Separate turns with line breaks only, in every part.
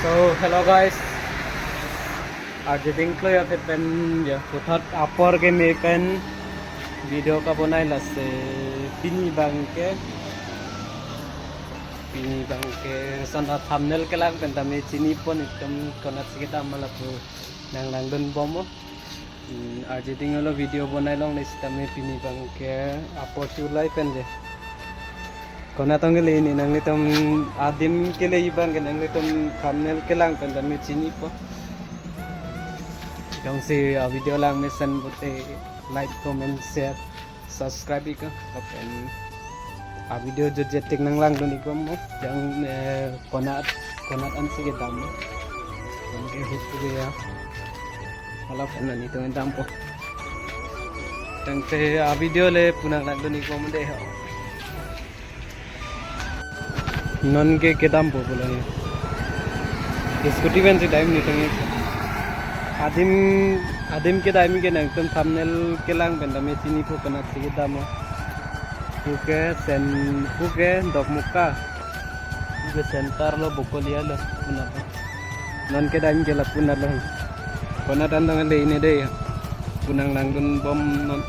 So hello guys, आज दिन को या फिर पेन या कुछ अपर के में पेन वीडियो का बनाई लसे पिनी bang ke sana thumbnail ke lang pen tami chini pon item kona sikita malah tu nang don bomo आज दिन वाला वीडियो बनाई लोग निस तमी पिनी bang ke अपर चुलाई पेन जे kona tong le ni nang nitom adim ke le ibang ke nang nitom thumbnail ke lang pen tami chini po dong si video lang mesen bote like comment share subscribe ka kapen video jo jetik nang lang doni ko mo jang konat an sige dam ke hutu ya wala pun ni to dam po tang te video le punang lang doni ko mo de non ke dam po bola ni scooty van se time ni tangi adim ke time ke nang tum thumbnail ke lang benda me chini po kana sige dam puke sen puke dok muka puke center lo bokolia lo puna non ke time ke la puna lo kona dan dong le ini deh punang langgun bom non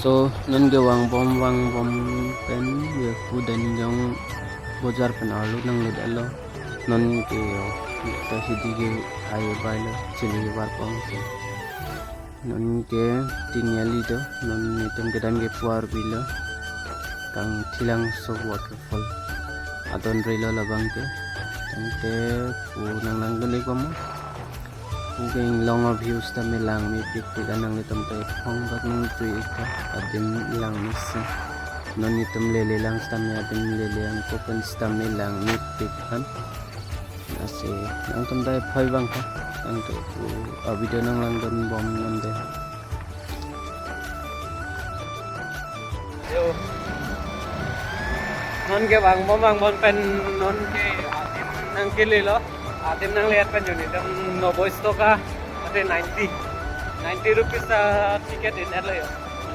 so nan ge wang bom pen ye kudan jong bojar pen alu nang le dalo non ke ta sidi ge aye baila chili war pong se non ke tinyali do non nitum ge dan ge puar bila kang thilang so waterfall adon relo labang ke tang te pu nang doni ko mo Ugeng long views ta melang mi pik anang nitam tay phong bak nang tui ika adim lang misa non nitam lele lang sta mi adim lele ang kopan sta melang mi pik han nasi nang tam tay phai bang ka ang to video nang lang don bom nam de yo non ke bang bon pen non ke adim nang ke le lo adim nang lihat pen unit no boys to ka ate 90 rupees ticket in erlo yo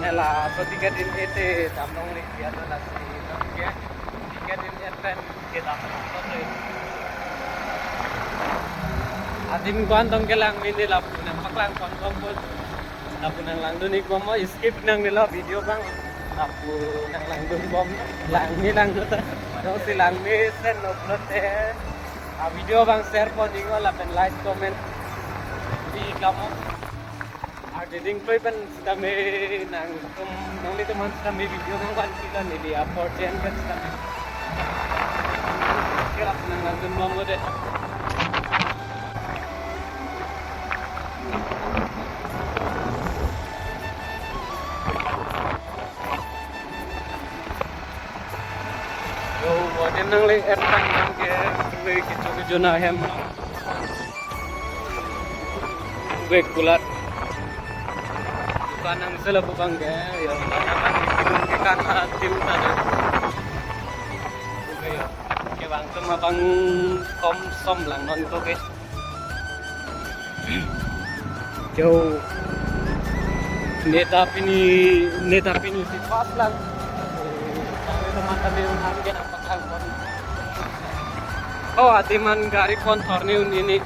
nela so ticket in ete damong li dia to la si ke ticket in pen ke damong to adim kwan tong ke lang min nila punang paklang kon kon na punang lang duni ko mo skip nang nila video bang tapu nang lang dun bom lang ni lang to do silang mi sen no prote video bang share po ningo la pen like comment di kamu editing play pen kami nang di teman kami video nang kan kita nih di upload channel kan kami kira nang nandun mo deh yo modern nang le erpan nang ke gitu na hem baik kulat bukan ang sila bukang ke ya kan ke kana tim tadi oke ya ke bang sama bang kom som lang non ko ke jauh neta pini si pas lang teman kami harga apa kan oh atiman gari kontor ni ini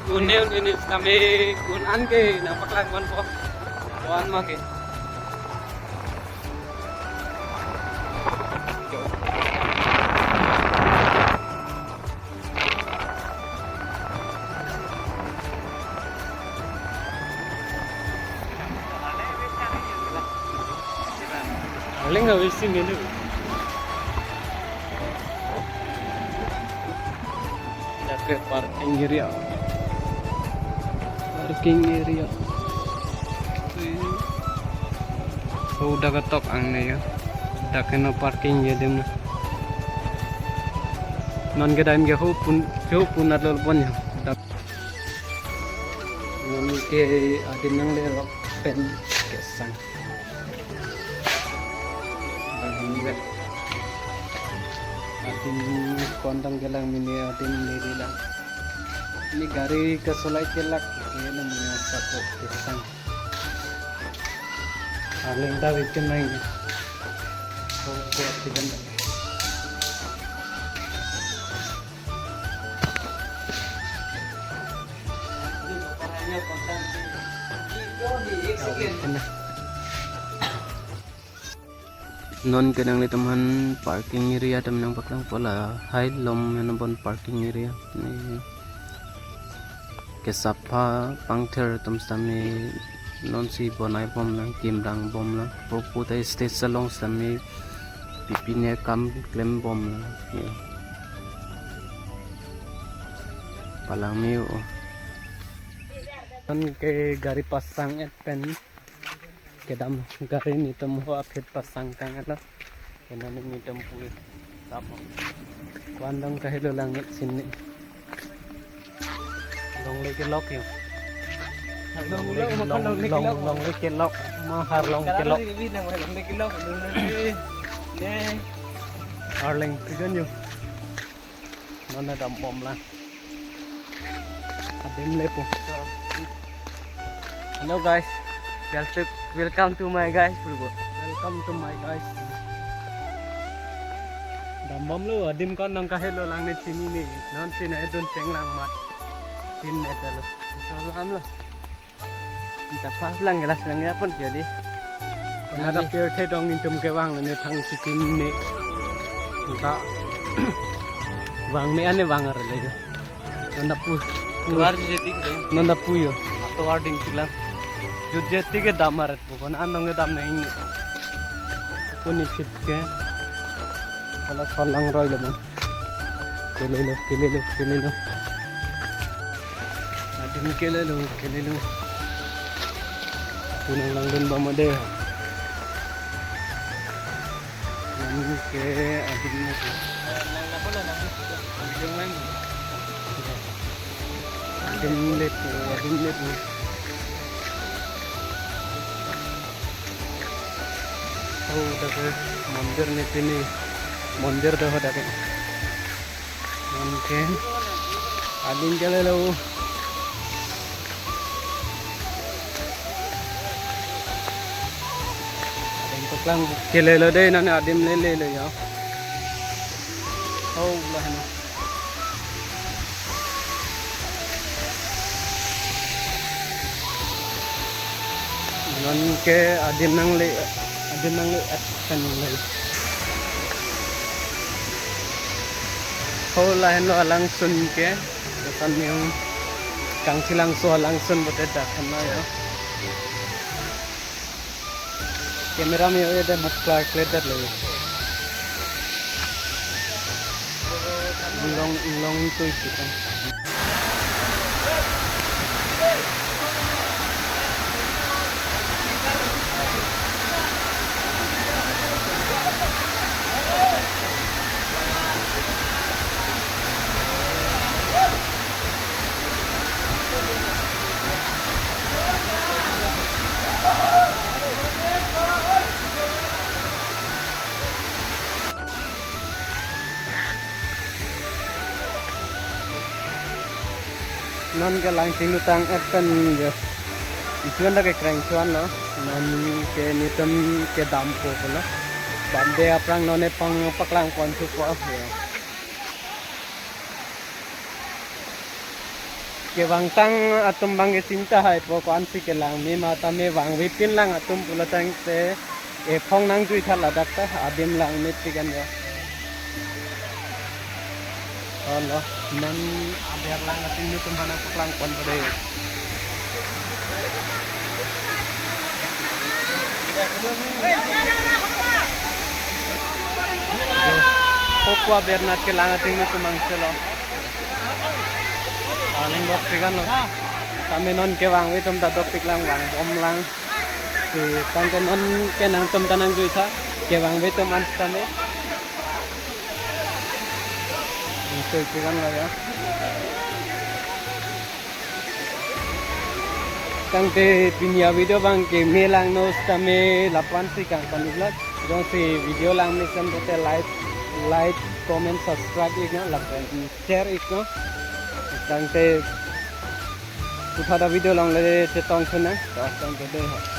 kami unan ke nampak lang kon po tuan make paling nggak bisa dulu ke parking area so udah ketok ang na ya tak kena parking ya dem non ke daim ke hupun adol pon ya non ke adim nang le rock pen kesang alhamdulillah adim kontang gelang mini adim liri lang ini gari kesolai kelak ini namanya satu kesang aling tahu itu main oke tidak non kenang ni teman parking area teman yang paklang pola hai lom yang bon parking area ni kesapa pangter tem sami non si bonai bom lang kimrang bom lang popu tai stage salong sami pipine kam klem bom lang ya palang miu non ke gari pasang et pen kedam gari ni temu apit pasang kang ala kena ni tempu tap wandang kahilo langit sini long le ke lok yo long le ke lok mahar long ke lok arling tigan yo nona dam bom lang adim lepo hello guys welcome to my guys welcome to my guys dambam lu adim kon nang kahelo lang ni sini ni non sini edon cenglang mat sin etalo salam lo kita pas lang gelas lang ya pun jadi ada pure the dong intum ke wang ni thang sikin ni ka wang me ane wang ar le nanda pu luar jeti nanda pu yo to warding silang jeti ke damarat pokon anong dam nahi kuni fit ke ala salang roi lo kelelo adim kelelo tunang lang din ba mo de nan ke adim mo lang na pala lang adim lang adim lepo oh dapat mandir ni sini mandir dah ada mungkin adim kelelo lang kelelo deh nane adim lele ya oh lah no non ke adim nang le action le oh lah no alang sun ke kan yang kang silang so alang sun bote dak na ya camera में ये दे मत क्लियर ले long itu kan non ke langsing utang akan ya itu anda ke kerangsuan lo non ke nitem ke dampo pula bande aprang none pang paklang konsu ko ya ke wangtang atum bangge cinta hai po konsi ke lang mi mata me wang wipin lang atum pula tang te e phong nang jui thala dakta adim lang mit tigan ya Allah nan biar lang atin itu mana paklang kon pada Pokwa biar nat ke lang atin itu mangselo aling bok tigan lo kami non ke wang itu tak topik lang wang om lang si tangken non ke nang tem tanang juita Oke bang betul mantap nih. Itu kan lah ya. Kang te pinya video bang ke melang nos tame lapan si kang panublat. Dong si video lang ni kan te like, comment, subscribe ikno, lapan share ikno. Kang te uthada video lang le te tong sana. Kang te deh.